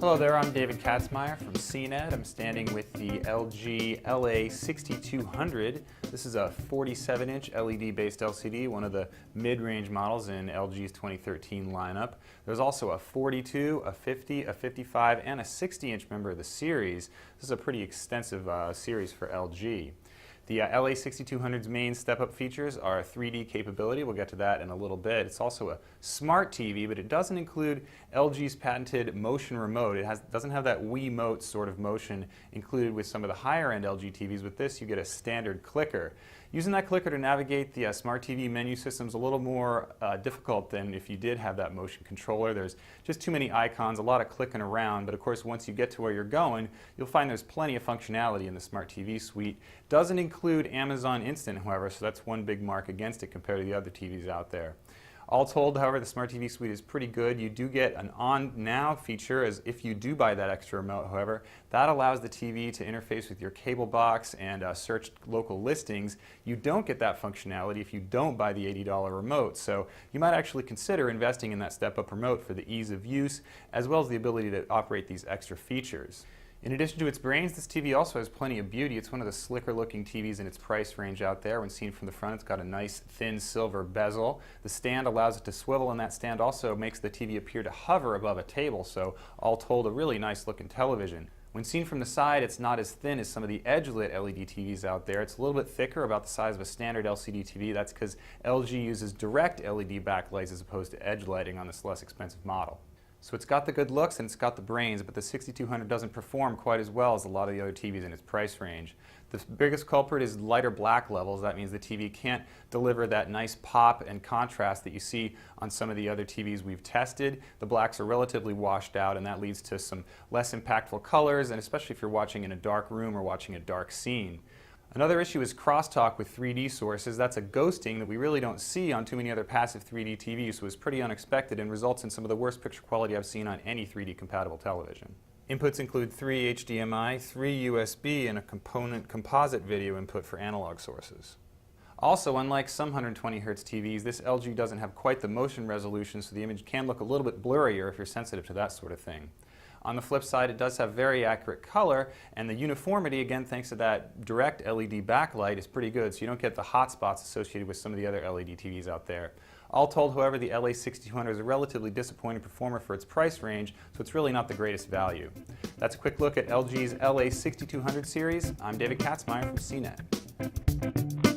Hello there, I'm David Katzmeyer from CNET. I'm standing with the LG LA6200. This is a 47-inch LED-based LCD, one of the mid-range models in LG's 2013 lineup. There's also a 42, a 50, a 55, and a 60-inch member of the series. This is a pretty extensive series for LG. The LA6200's main step-up features are 3D capability. We'll get to that in a little bit. It's also a smart TV, but it doesn't include LG's patented motion remote. It doesn't have that Wiimote sort of motion included with some of the higher-end LG TVs. With this, you get a standard clicker. Using that clicker to navigate the smart TV menu system is a little more difficult than if you did have that motion controller. There's just too many icons, a lot of clicking around, but of course once you get to where you're going, you'll find there's plenty of functionality in the smart TV suite. Doesn't include Amazon Instant, however, so that's one big mark against it compared to the other TVs out there. All told, however, the Smart TV Suite is pretty good. You do get an On Now feature, as if you do buy that extra remote, however. That allows the TV to interface with your cable box and search local listings. You don't get that functionality if you don't buy the $80 remote, so you might actually consider investing in that step-up remote for the ease of use, as well as the ability to operate these extra features. In addition to its brains, this TV also has plenty of beauty. It's one of the slicker looking TVs in its price range out there. When seen from the front, it's got a nice thin silver bezel. The stand allows it to swivel, and that stand also makes the TV appear to hover above a table, so all told, a really nice looking television. When seen from the side, it's not as thin as some of the edge-lit LED TVs out there. It's a little bit thicker, about the size of a standard LCD TV. That's because LG uses direct LED backlights as opposed to edge lighting on this less expensive model. So it's got the good looks and it's got the brains, but the 6200 doesn't perform quite as well as a lot of the other TVs in its price range. The biggest culprit is lighter black levels. That means the TV can't deliver that nice pop and contrast that you see on some of the other TVs we've tested. The blacks are relatively washed out, and that leads to some less impactful colors, and especially if you're watching in a dark room or watching a dark scene. Another issue is crosstalk with 3D sources. That's a ghosting that we really don't see on too many other passive 3D TVs, so it's pretty unexpected and results in some of the worst picture quality I've seen on any 3D compatible television. Inputs include 3 HDMI, 3 USB, and a composite video input for analog sources. Also, unlike some 120Hz TVs, this LG doesn't have quite the motion resolution, so the image can look a little bit blurrier if you're sensitive to that sort of thing. On the flip side, it does have very accurate color, and the uniformity, again thanks to that direct LED backlight, is pretty good, so you don't get the hot spots associated with some of the other LED TVs out there. All told, however, the LA6200 is a relatively disappointing performer for its price range, so it's really not the greatest value. That's a quick look at LG's LA6200 series. I'm David Katzmeyer from CNET.